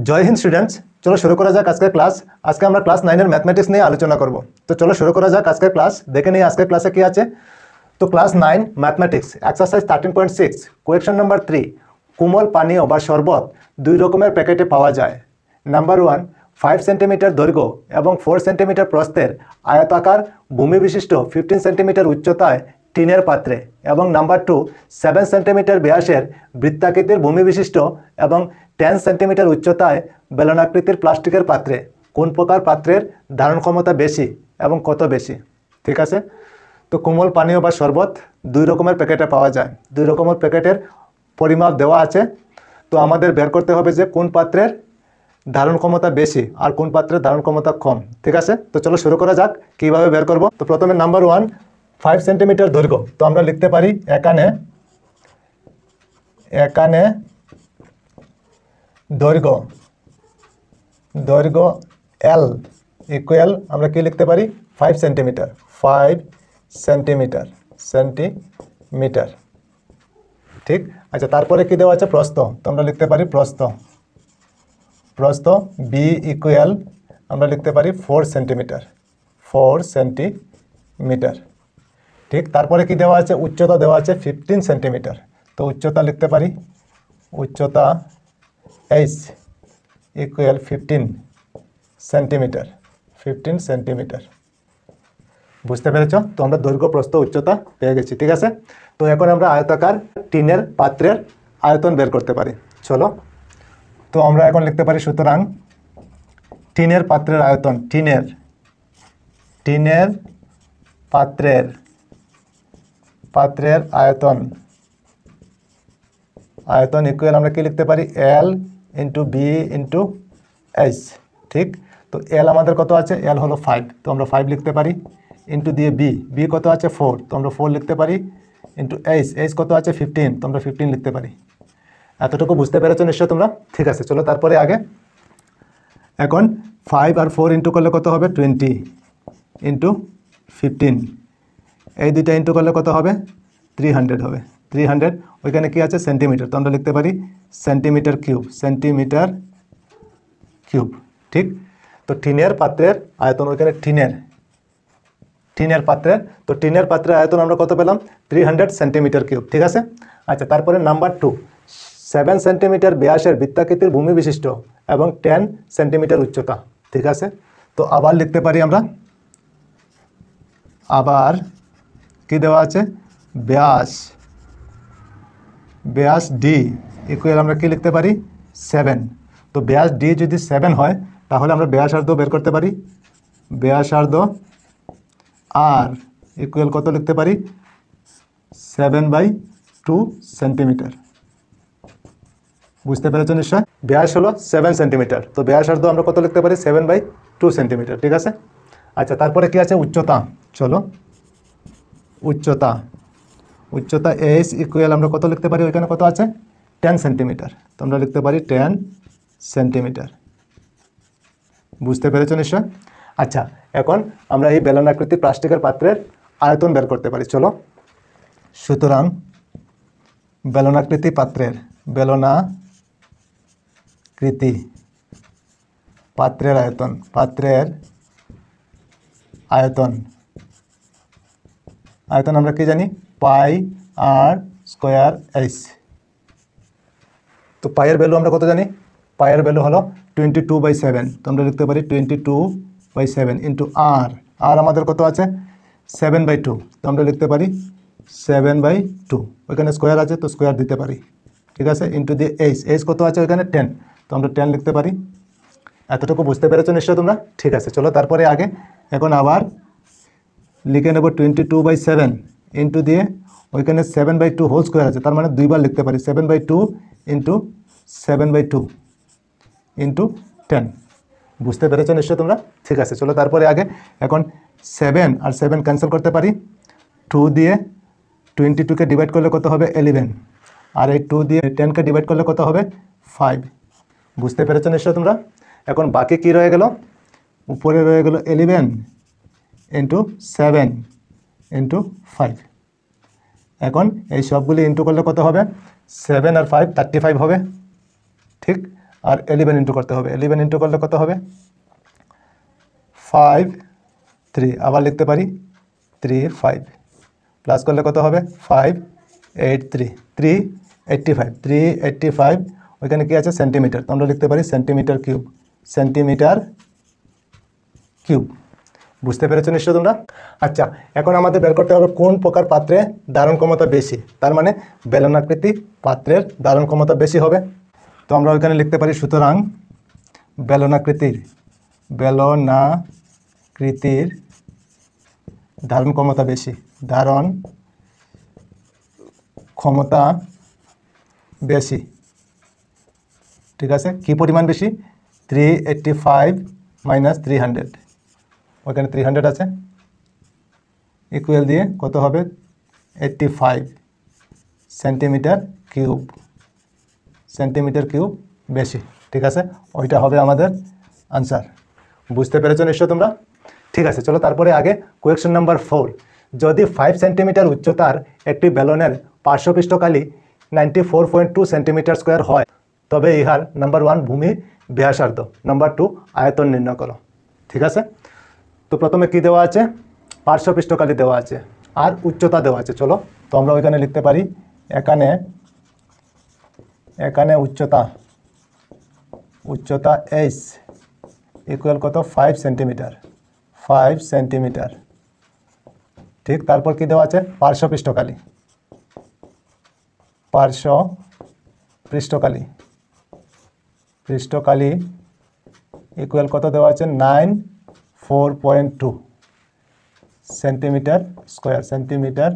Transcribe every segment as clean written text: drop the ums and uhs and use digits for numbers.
জয় Hind students, চলো শুরু করা যাক আজকের ক্লাস। আজকে আমরা ক্লাস 9 এর ম্যাথমেটিক্স নিয়ে আলোচনা করব। তো চলো শুরু করা যাক আজকের ক্লাস। দেখে নিই আজকের ক্লাসে কি আছে। তো class 9 mathematics exercise 13.6 question number 3, কোমল পানীয় বা শরবত দুই রকমের প্যাকেটে পাওয়া যায়। নাম্বার 1, 5 সেন্টিমিটার দৈর্ঘ্য এবং 4 সেন্টিমিটার প্রস্থের আয়তাকার ভূমি বিশিষ্ট 15 সেন্টিমিটার উচ্চতায় টিনের পাত্রে, এবং নাম্বার 2, 7 সেন্টিমিটার ব্যাসের বৃত্তাকৃতির ভূমি বিশিষ্ট এবং 10 সেন্টিমিটার উচ্চতায় বেলনাকৃতির প্লাস্টিকের পাত্রে কোন প্রকার পাত্রের ধারণ ক্ষমতা বেশি এবং কত বেশি। ঠিক আছে, তো কোমল পানীয় বা শরবত দুই রকমের প্যাকেটে পাওয়া যায়। দুই রকমের প্যাকেটের পরিমাপ দেওয়া আছে। তো আমাদের বের করতে হবে যে কোন পাত্রের ধারণ ক্ষমতা বেশি আর কোন পাত্রের ধারণ ক্ষমতা কম। ঠিক আছে, তো চলো শুরু করা যাক কিভাবে বের করব। তো প্রথমে নাম্বার 1, 5 সেন্টিমিটার দৈর্ঘ্য। তো আমরা লিখতে পারি এখানে দৈর্ঘ্য এল ইকুয়াল আমরা কি লিখতে পারি 5 সেন্টিমিটার। সেন্টিমিটার ঠিক আচ্ছা, তারপরে কি দেওয়া আছে প্রস্থ। তো আমরা লিখতে পারি প্রস্থ বি ইকুয়াল আমরা লিখতে পারি 4 সেন্টিমিটার ঠিক। তারপরে কি দেওয়া আছে উচ্চতা দেওয়া আছে 15 সেন্টিমিটার। তো উচ্চতা লিখতে পারি উচ্চতা এইচ ইকুয়াল 15 সেন্টিমিটার। বুঝতে পেরেছ? তো আমরা দৈর্ঘ্য প্রস্থ উচ্চতা পেয়ে গেছি। ঠিক আছে, তো এখন আমরা আয়তাকার টিনের পাত্রের আয়তন বের করতে পারি। চলো, তো আমরা এখন লিখতে পারি সুতরাং টিনের পাত্রের আয়তন টিনের পাত্রের আয়তন ইকুয়াল আমরা কি লিখতে পারি L into B into H. ঠিক, তো এল আমাদের কত আছে, এল হলো 5, তো আমরা 5 লিখতে পারি ইন্টু দিয়ে বি কত আছে 4, তো আমরা 4 লিখতে পারি ইন্টু এইচ কত আছে 15, তো আমরা 15 লিখতে পারি। এতটুকু বুঝতে পেরেছো নিশ্চয় তোমরা? ঠিক আছে, চলো তারপরে আগে। এখন 5 আর 4 ইন্টু করলে কত হবে 20 ইন্টু 15, এই দুইটা ইন্টু করলে কত হবে 300 হবে। 300 ওইখানে কি আছে সেন্টিমিটার, তো আমরা লিখতে পারি সেন্টিমিটার কিউব। ঠিক, তো টিনের পাত্রের আয়তন ওইখানে টিনের পাত্রের, তো টিনের পাত্রের আয়তন আমরা কত পেলাম 300 সেন্টিমিটার কিউব। ঠিক আছে, আচ্ছা তারপরে নাম্বার 2, 7 সেন্টিমিটার ব্যাসের বৃত্তাকৃতির ভূমি বিশিষ্ট এবং 10 সেন্টিমিটার উচ্চতা। ঠিক আছে, তো আবার লিখতে পারি আমরা আবার কি দেওয়া আছে ব্যাস ডি ইকুয়াল আমরা কি লিখতে পারি 7। তো ব্যাস ডি যদি 7 হয় তাহলে আমরা ব্যাসার্ধ বের করতে পারি। ব্যাসার্ধ আর ইকুয়াল কত লিখতে পারি 7/2 সেন্টিমিটার। বুঝতে পেরেছো নিশ্চয়? ব্যাস হলো 7 সেন্টিমিটার, তো ব্যাসার্ধ আমরা কত লিখতে পারি 7/2 সেন্টিমিটার। ঠিক আছে, আচ্ছা তারপরে কি আছে উচ্চতা। চলো উচ্চতা এইচ ইকুয়াল আমরা কত লিখতে পারি, ওইখানে কত আছে 10 সেন্টিমিটার, তো আমরা লিখতে পারি 10 সেন্টিমিটার। বুঝতে পেরেছো নিশ্চয়? আচ্ছা, এখন আমরা এই বেলনাকৃতি প্লাস্টিকের পাত্রের আয়তন বের করতে পারি। চলো, সুতরাং বেলনাকৃতি পাত্রের আয়তন আমরা কি জানি পাই আর স্কোয়ার এইচ। তো পাইয়ের ভ্যালু আমরা কত জানি, পাইয়ের ভ্যালু হলো 22/7, তো আমরা লিখতে পারি 22/7 ইন্টু আর আমাদের কত আছে 7/2, তো আমরা লিখতে পারি 7/2, ওইখানে স্কোয়ার আছে তো স্কোয়ার দিতে পারি। ঠিক আছে, ইন্টু দিয়ে এইচ কত আছে ওইখানে 10, তো আমরা 10 লিখতে পারি। এতটুকু বুঝতে পেরেছো নিশ্চয় তোমরা? ঠিক আছে, চলো তারপরে আগে। এখন আবার লিখে নেব 22/7 ইন্টু দিয়ে ওইখানে 7/2 হোল স্কোয়ার আছে, তার মানে দুইবার লিখতে পারি 7/2 ইন্টু 7/2 ইন্টু 10। বুঝতে পেরেছো নিশ্চয় তোমরা? ঠিক আছে, চলো তারপরে আগে। এখন 7 আর 7 ক্যান্সেল করতে পারি। 2 দিয়ে 22কে ডিভাইড করলে কত হবে 11, আর এই 2 দিয়ে 10কে ডিভাইড করলে কত হবে 5। বুঝতে পেরেছো নিশ্চয় তোমরা? এখন বাকি কি রয়ে গেল, উপরে রয়ে গেল 11 ইন্টু 7 ইন্টু 5। এখন এই সবগুলি ইন্টু করলে কত হবে 7 আর 5 35 হবে। ঠিক, আর 11 ইন্টু করতে হবে। 11 ইন্টু করলে কত হবে? 5 3, আবার লিখতে পারি 3 5, প্লাস করলে কত হবে? 5 8 3 385, 385। ওইখানে কি আছে? সেন্টিমিটার, তো আমরা লিখতে পারি সেন্টিমিটার কিউব, সেন্টিমিটার কিউব। বুঝতে পেরেছো নিশ্চয় তোমরা? আচ্ছা, এখন আমাদের বের করতে হবে কোন প্রকার পাত্রে ধারণ ক্ষমতা বেশি, তার মানে বেলনাকৃতি পাত্রের ধারণ ক্ষমতা বেশি হবে। তো আমরা ওইখানে লিখতে পারি সুতরাং বেলনাকৃতির ধারণ ক্ষমতা বেশি, ধারণ ক্ষমতা বেশি। ঠিক আছে, কি পরিমাণ বেশি? 385 মাইনাস 300, ওইখানে 300 আছে, ইকুয়াল দিয়ে কত হবে? 85 সেন্টিমিটার কিউব, সেন্টিমিটার কিউব বেশি। ঠিক আছে, ওইটা হবে আমাদের আনসার। বুঝতে পেরেছো নিশ্চয় তোমরা? ঠিক আছে, চলো তারপরে আগে কোয়েশ্চেন নাম্বার 4। যদি 5 সেন্টিমিটার উচ্চতার একটি বেলনের পার্শ্বপৃষ্ঠকালি 94.2 সেন্টিমিটার স্কোয়ার হয়, তবে ইহার নাম্বার 1 ভূমি ব্যাসার্ধ, নাম্বার 2 আয়তন নির্ণয় করো। ঠিক আছে, তো প্রথমে কি দেওয়া আছে? পার্শ্বপৃষ্ঠকালি দেওয়া আছে আর উচ্চতা দেওয়া আছে। চলো, তো আমরা ওইখানে লিখতে পারি এখানে উচ্চতা এইচ ইকুয়াল কত? 5 সেন্টিমিটার, 5 সেন্টিমিটার। ঠিক, তারপর কি দেওয়া আছে? পার্শ্বপৃষ্ঠকালি পৃষ্ঠকালি ইকুয়াল কত দেওয়া আছে? 94.2 সেন্টিমিটার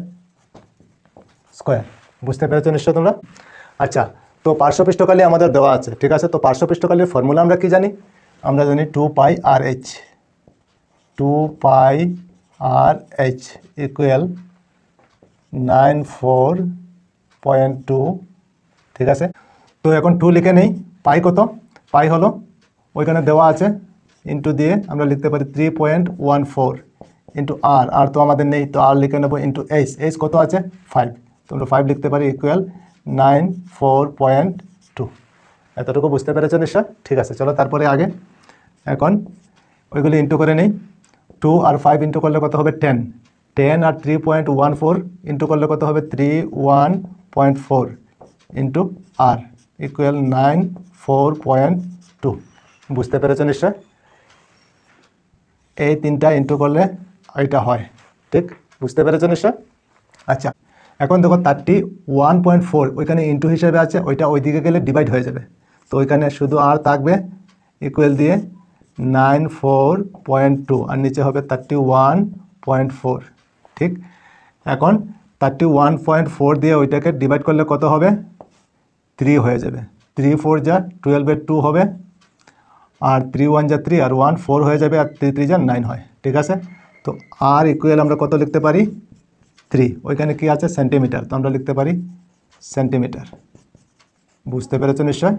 স্কোয়ার। বুঝতে পেরেছো নিশ্চয় তোমরা? আচ্ছা, তো পার্শ্বপৃষ্ঠকালি আমাদের দেওয়া আছে। ঠিক আছে, তো পার্শ্বপৃষ্ঠকালির ফর্মুলা আমরা কি জানি? আমরা জানি 2 পাই আর এইচ ইকুয়াল 94.2। ঠিক আছে, তো এখন 2 লিখে নেই। পাই কত? পাই হলো ওইখানে দেওয়া আছে, ইন্টু দিয়ে আমরা লিখতে পারি 3.14 ইন্টু আর তো আমাদের নেই, তো আর লিখে নেবো ইন্টু এইচ কত আছে? 5, তো আমরা 5 লিখতে পারি ইকুয়াল 94.2। এতটুকু বুঝতে পেরেছো নিশ্চয়? ঠিক আছে, চলো তারপরে আগে এখন ওইগুলি ইন্টু করে নেই। 2 আর 5 ইন্টু করলে কত হবে? 10 আর 3.14 ইন্টু করলে কত হবে? 31.4 ইন্টু আর ইকুয়াল 94.2। বুঝতে পেরেছো নিশ্চয়? এই তিনটা ইন্টু করলে এটা হয়। ঠিক, বুঝতে পেরেছো নিশ্চয়? আচ্ছা, এখন দেখো 31.4 ওইখানে ইন্টু হিসেবে আছে, ওইটা ওইদিকে গেলে ডিভাইড হয়ে যাবে, তো ওইখানে শুধু আর থাকবে ইকুয়াল দিয়ে 94.2 আর নিচে হবে 31.4। ঠিক, এখন 31.4 দিয়ে ওইটাকে ডিভাইড করলে কত হবে? 3 হয়ে যাবে। 3 4 যা 12/2 হবে, আর 3 1 যা 3, আর 1 4 হয়ে যাবে, আর 3 3 যা 9 হয়। ঠিক আছে, তো আর ইকুয়াল আমরা কত লিখতে পারি? 3। ওইখানে কি আছে? সেন্টিমিটার, তো আমরা লিখতে পারি সেন্টিমিটার। বুঝতে পেরেছো নিশ্চয়?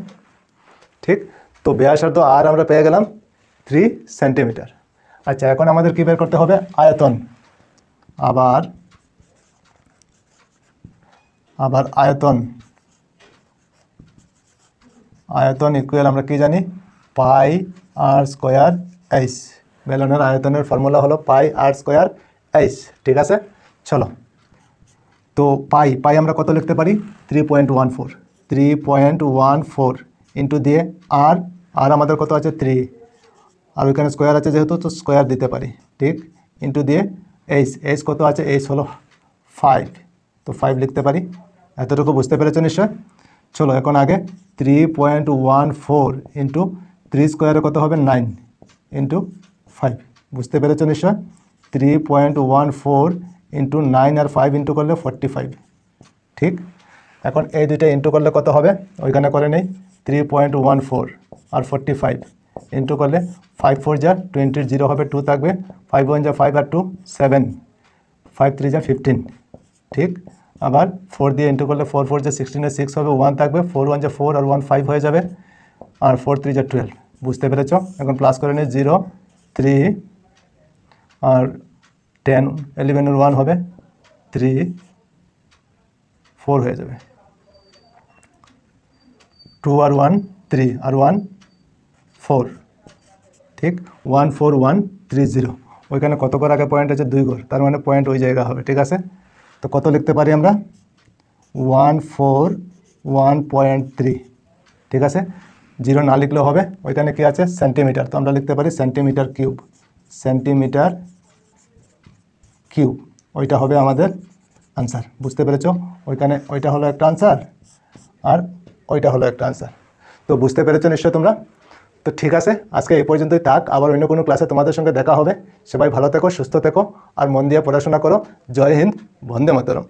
ঠিক, তো ব্যাসার্ধ আর আমরা পেয়ে গেলাম 3 সেন্টিমিটার। আচ্ছা, এখন আমাদের কি বের করতে হবে? আয়তন। আবার আয়তন ইকুয়াল আমরা কি জানি? পাই আর স্কোয়ার এইচ। বেলনের আয়তনের ফর্মুলা হলো পাই আর স্কোয়ার এইচ। ঠিক আছে, চলো, তো পাই আমরা কত লিখতে পারি? 3.14 ইন্টু দিয়ে আর আমাদের কত আছে? 3, আর ওইখানে স্কোয়ার আছে যেহেতু, তো স্কোয়ার দিতে পারি। ঠিক, ইন্টু দিয়ে এইচ কত আছে? এইচ হলো 5, তো 5 লিখতে পারি। এতটুকু বুঝতে পেরেছো নিশ্চয়? চলো, এখন আগে 3.14 ইন্টু 3 স্কোয়ারে কত হবে? 9 ইন্টু 5। বুঝতে পেরেছো নিশ্চয়? 3.14 ইন্টু 9 আর 5 ইন্টু করলে 45। ঠিক, এখন এই দুইটা ইন্টু করলে কত হবে? ওইখানে করে নেই 3.14 আর 45 ইন্টু করলে 5 4 যা 20, 0 হবে, 2 থাকবে, 5 1 যা 5 আর 2 7, 5 3 যা 15। ঠিক, আবার 4 দিয়ে ইন্টু করলে 4 4 যা 16, 6 হবে, 1 থাকবে, 4 1 যা 4 আর 1 5 হয়ে যাবে, আর 4 3 যা 12। বুঝতে পেরেছো? এখন প্লাস করে নিই 0 3 আর 10 11 এর 1 হবে 3 4 হয়ে যাবে, 2 আর 1 3 আর 1 4, ঠিক 14130। ওইখানে কত ঘর আগে পয়েন্ট আছে 2 ঘর, তার মানে পয়েন্ট ওই জায়গা হবে, ঠিক আছে। তো কত লিখতে পারি আমরা 141.3, ঠিক আছে। 0 না লিখলেও হবে, ওইখানে কি আছে সেন্টিমিটার, তো আমরা লিখতে পারি সেন্টিমিটার কিউব, সেন্টিমিটার কিউব, ওইটা হবে আমাদের আনসার। বুঝতে পেরেছো? ওইখানে ওইটা হলো একটা আনসার আর ওইটা হলো একটা আনসার। তো বুঝতে পেরেছো নিশ্চয় তোমরা? তো ঠিক আছে, আজকে এই পর্যন্তই থাক, আবার অন্য কোনো ক্লাসে তোমাদের সঙ্গে দেখা হবে। সবাই ভালো থেকো, সুস্থ থেকো আর মন দিয়ে পড়াশোনা করো। জয় হিন্দ, বন্দে মাতরম।